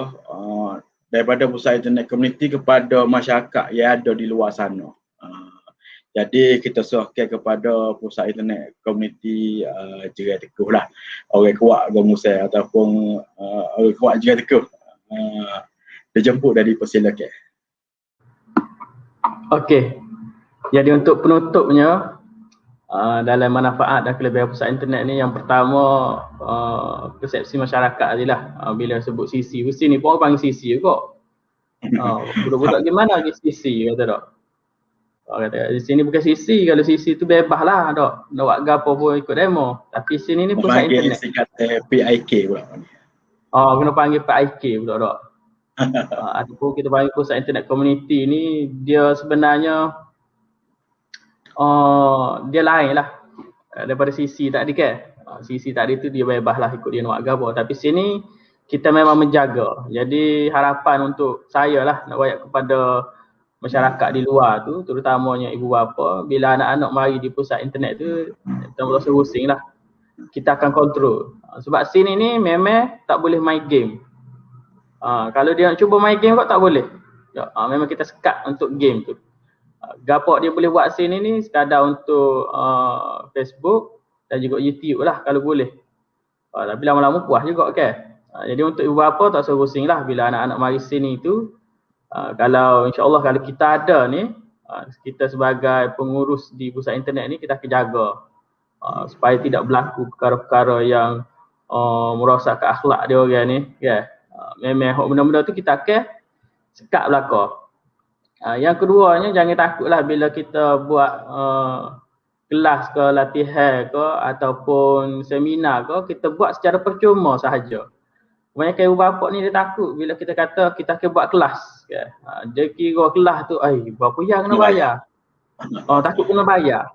daripada pusat internet community kepada masyarakat yang ada di luar sana. Jadi kita serahkan kepada pusat internet community Jerai Teguh lah, orang kuat Gomusai ataupun orang kuat Jerai Teguh dijemput dari persilakan. Okey, jadi untuk penutupnya dalam manfaat dan kelebihan pusat internet ni, yang pertama persepsi masyarakat je lah. Bila sebut CC, mesti ni pun orang panggil CC juga. Budak-budak gimana lagi CC kata tak? Kata di sini bukan CC, kalau CC tu bebas lah tak. Nak buat gapo pun ikut demo. Tapi sini ni pusat internet. Panggil PIK pula. Kena panggil PIK pula tak. Ataupun kita panggil pusat internet community ni, dia sebenarnya dia lain lah daripada CC tadi kan. CC tadi tu dia bebas lah ikut dia nak buat apa. Tapi sini kita memang menjaga. Jadi harapan untuk saya lah nak wayak kepada masyarakat di luar tu, terutamanya ibu bapa, bila anak-anak mari di pusat internet tu, kita tak usah pusing lah. Kita akan kontrol. Sebab sini ni memang tak boleh main game. Kalau dia nak cuba main game kok tak boleh. Memang kita sekat untuk game tu. Gapo dia boleh buat sini ni sekadar untuk Facebook dan juga YouTube lah kalau boleh. Tapi lama-lama puas juga kan. Jadi untuk ibu bapa tak usah pusing lah bila anak-anak mari sini tu. Kalau insya-Allah kalau kita ada ni, kita sebagai pengurus di pusat internet ni, kita akan jaga supaya tidak berlaku perkara-perkara yang merosakkan akhlak dia orang ni kan. Memang benda-benda tu kita akan sekat belaka. Yang keduanya, jangan takutlah bila kita buat kelas ke latihan ke ataupun seminar ke, kita buat secara percuma sahaja. Kebanyakan ibu bapa ni dia takut bila kita kata kita akan buat kelas. Dia kira kelas tu, berapa yang kena bayar? Takut kena bayar.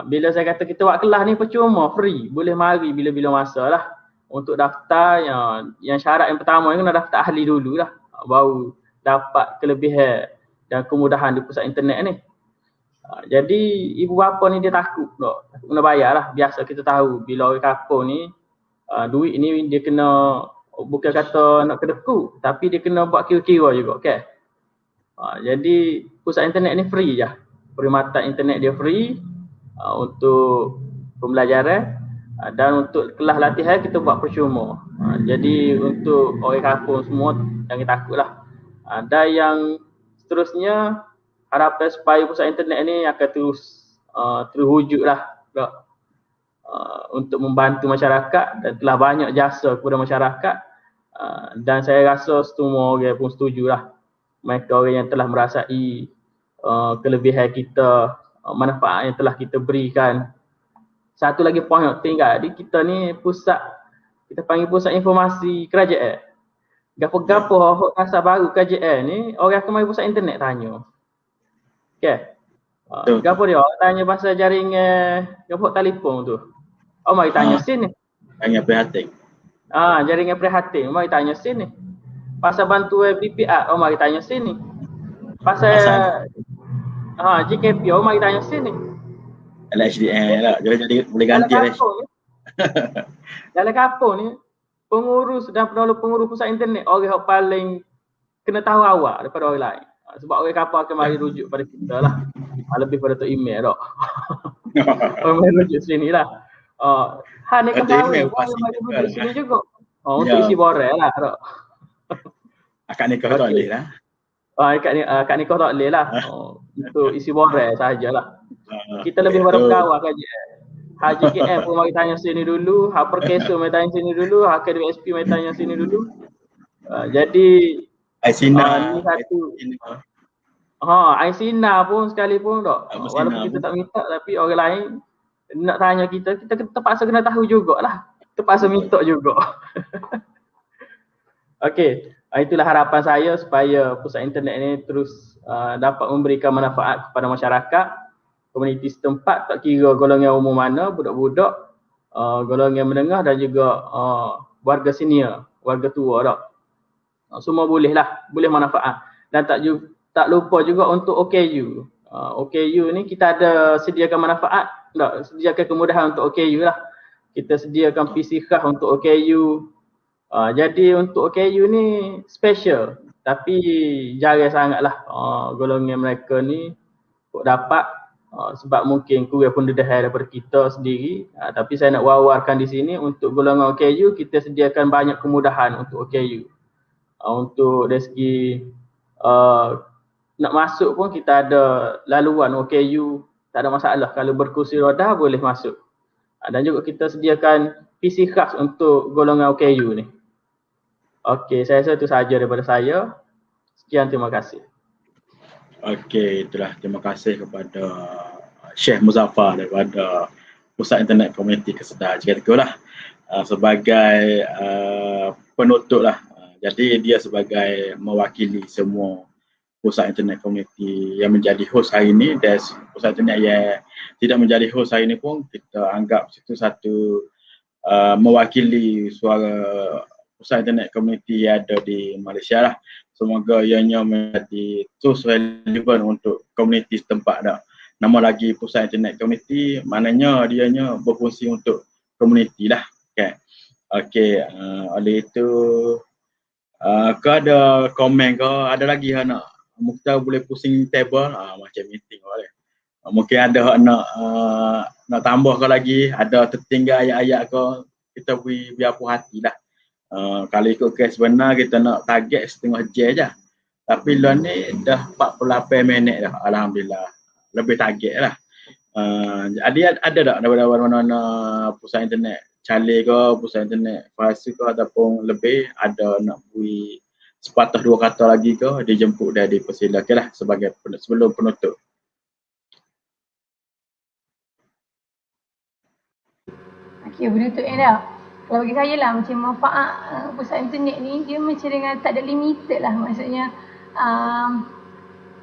Bila saya kata kita buat kelas ni percuma, free, boleh mari bila-bila masa lah. Untuk daftar, yang syarat yang pertama kena daftar ahli dulu lah, baru dapat kelebihan dan kemudahan di pusat internet ni. Jadi ibu bapa ni dia takut kena bayar lah. Biasa kita tahu bila orang kampung ni duit ni dia kena, bukan kata nak kedeku, tapi dia kena buat kira-kira juga kan. Jadi pusat internet ni free je. Perkhidmatan internet dia free untuk pembelajaran dan untuk kelas latihan kita buat percuma. Jadi untuk orang kampung semua jangan takutlah. Dan yang seterusnya, harapan supaya pusat internet ni akan terus terwujud lah untuk membantu masyarakat, dan telah banyak jasa kepada masyarakat, dan saya rasa semua orang pun setuju lah. Mereka orang yang telah merasai kelebihan kita, manfaat yang telah kita berikan. Satu lagi poin yang tinggal di kita ni, pusat, kita panggil pusat informasi kerajaan. Gapo-gapo hak asal baru kerajaan ni, orang akan mari pusat internet tanya. Okay. Betul. Gapo dia? Awak tanya pasal jaringan gapo telefon tu. Oh, mari tanya sin ni. Tanya prihatin. Jaringan prihatin. Mari tanya sin ni. Pasal bantuan BPR. Oh, mari tanya sin ni. Pasal JKP. Oh, mari tanya sin ni. LHDN lah. Jadi boleh ganti lah. Dalam kampung ni, pengurus dan penolong pengurus pusat internet orang yang paling kena tahu awak daripada orang lain. Sebab orang kampung akan mari rujuk pada kita lah. Lebih pada tu email tak. Orang mari rujuk sini lah. Ni kan tahu ni, orang mari rujuk sini juga. Untuk isi borel lah tak. Akak nikah tak boleh lah. Akak nikah tak boleh lah. Untuk isi borel sahajalah. Kita lebih pada pegawai saja. HJKM pun mari tanya sini dulu, Perkeso mari tanya sini dulu, Akademi SP mari tanya sini dulu. Jadi Aisina ni satu. Aisina pun sekalipun tak. Walaupun kita tak minta tapi orang lain nak tanya kita terpaksa kena tahu jugalah. Terpaksa minta juga. Okey, itulah harapan saya supaya pusat internet ini terus dapat memberikan manfaat kepada masyarakat, komuniti setempat, tak kira golongan umur mana, budak-budak, golongan menengah dan juga warga senior, warga tua tak. Semua boleh manfaat. Dan tak lupa juga untuk OKU. OKU ni kita ada sediakan manfaat, tak, sediakan kemudahan untuk OKU lah. Kita sediakan PC khas untuk OKU. Jadi untuk OKU ni special, tapi jarang sangatlah golongan mereka ni dapat. Sebab mungkin kurang pendedahan daripada kita sendiri, tapi saya nak wawarkan di sini untuk golongan OKU kita sediakan banyak kemudahan untuk OKU. Untuk dari segi nak masuk pun kita ada laluan OKU, tak ada masalah, kalau berkursi roda boleh masuk. Dan juga kita sediakan PC khas untuk golongan OKU ni. Okey, saya rasa itu sahaja daripada saya. Sekian, terima kasih. Okey, itulah terima kasih kepada Syekh Muzaffar daripada Pusat Internet Komuniti Kesedar JKTKO lah, sebagai penutup lah. Jadi dia sebagai mewakili semua pusat internet komuniti yang menjadi host hari ini, dan pusat internet yang tidak menjadi host hari ini pun kita anggap itu satu mewakili suara pusat internet komuniti yang ada di Malaysia lah. Semoga ianya menjadi terus relevan untuk komuniti setempat dah. Nama lagi pusat internet komuniti, maknanya dianya berfungsi untuk komuniti lah. Okey, oleh itu ke ada komen ke, ada lagi nak Mukhtar boleh pusing table macam meeting boleh. Mungkin ada nak tambah ke lagi, ada tertinggal ayat-ayat ke, kita beri biar puas hati lah. Kalau ikut kes benar kita nak target setengah jam je. Tapi lah ni dah 48 minit dah, alhamdulillah. Lebih target lah. Jadi ada tak daripada mana-mana pusat internet Charlie ke, pusat internet Fahasi ke ataupun lebih ada nak beri sepatah dua kata lagi ke, dijemput dan dipersilakanlah sebagai sebelum penutup. Okey, penutup dah. Kalau bagi saya lah macam manfaat pusat internet ni dia macam dengan tak ada limited lah. Maksudnya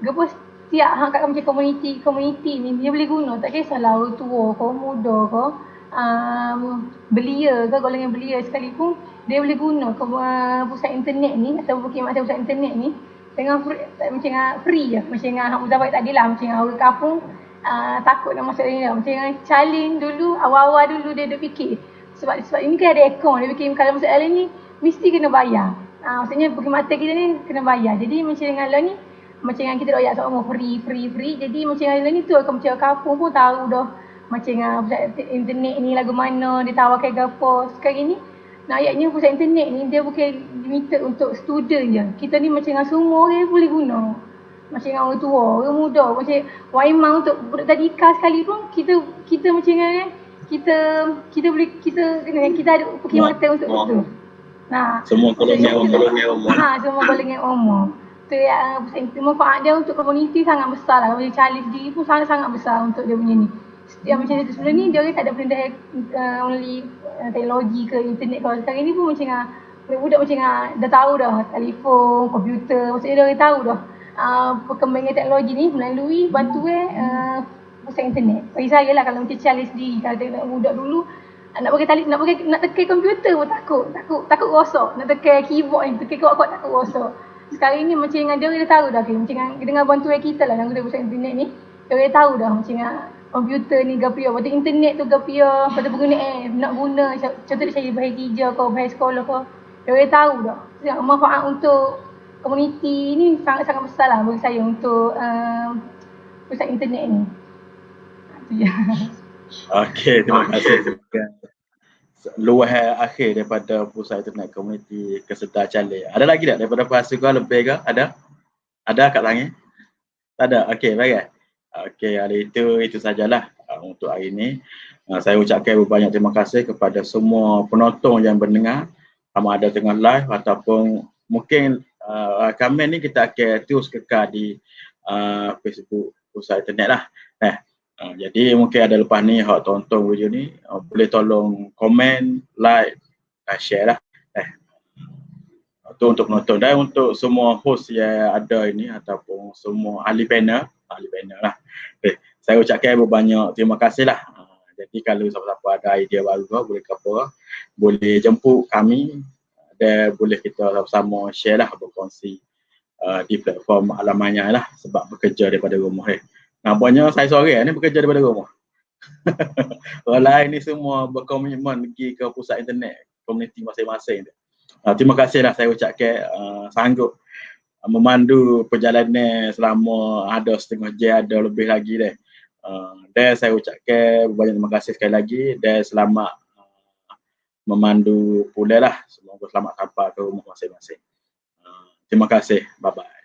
gepus setiap hang kat macam komuniti ni dia boleh guna, tak kisahlah orang tua ke, muda ke, belia ke, golongan belia sekalipun dia boleh guna ke pusat internet ni atau perkhidmatan pusat internet ni dengan free je. Macam dengan Hak Muzaffar tadi lah, macam dengan orang kampung takut nak masuk ni lah. Macam dengan Charlene dulu, awal-awal dulu dia fikir sebab ini kan ada akaun, dia fikir kalau masuk dalam ni mesti kena bayar. Maksudnya perkhidmatan kita ni kena bayar. Jadi macam dengan lah ni, macam dengan kita ayat semua free. Jadi macam dengan lah ni tu macam kampung pun tahu dah macam dengan pusat internet ni lagu mana dia tawarkan ke apa. Sekarang ni nak ayatnya pusat internet ni dia bukan limited untuk student je. Kita ni macam dengan semua orang boleh guna. Macam dengan orang tua, orang muda, macam Waimah untuk budak tadika sekali pun kita macam dengan kita boleh kita ada perkhidmatan untuk itu. Nah, semua golongan umur. Semua golongan umur. Tu manfaat dia untuk komuniti sangat besar lah. Kalau Charlie sendiri pun sangat besar untuk dia punya ni. Yang macam itu sebelum ni dia orang tak ada pendedahan melalui teknologi ke internet. Kalau sekarang ni pun macam budak-budak macam dah tahu dah telefon, komputer, maksudnya dia orang tahu dah. perkembangan teknologi ni melalui bantuan pusat internet. Bagi saya lah, kalau macam Charlie sendiri, kalau tengok budak dulu nak tekan komputer pun takut rosak, nak tekan keyboard ni, tekan kuat-kuat takut rosak. Sekarang ni macam dengan dia dah tahu dah, macam dengan bantuan kita lah yang guna pusat internet ni, dia tahu dah macam komputer ni gapia, lepas tu internet tu gapia, lepas tu penggunaan nak guna, contoh saya bahaya kerja ke, bahaya sekolah ke, dia tahu dah. Manfaat untuk komuniti ni sangat-sangat besar lah bagi saya untuk pusat internet ni. Itu je. Okey, terima kasih. Luahan akhir daripada pusat internet komuniti Kesedah Calik. Ada lagi tak daripada bahasa kau lebih ke? Ada? Ada kat langit? Tak ada? Okey, baik. Okey, hari itu sajalah untuk hari ini. Saya ucapkan banyak terima kasih kepada semua penonton yang mendengar, sama ada tengah live ataupun mungkin komen ni kita akan terus kekal di Facebook pusat internet lah. Jadi mungkin ada lepas ni hak tonton video ni boleh tolong komen, like, share lah. Itu untuk penonton dan untuk semua host yang ada ini ataupun semua ahli panel lah. Saya ucapkan berbanyak terima kasih lah. Jadi kalau siapa-siapa ada idea baru boleh boleh jemput kami dan boleh kita sama-sama share lah, berkongsi di platform Alamanya lah, sebab bekerja daripada rumah. Nampaknya saya seorang ni bekerja daripada rumah. Orang lain ni semua berkomitmen pergi ke pusat internet komuniti masing-masing. Terima kasih lah saya ucapkan sanggup memandu perjalanan selama ada setengah jam, ada lebih lagi deh. Dan saya ucapkan banyak terima kasih sekali lagi dan selamat memandu pula lah. Semoga selamat sampai ke rumah masing-masing. Terima kasih. Bye-bye.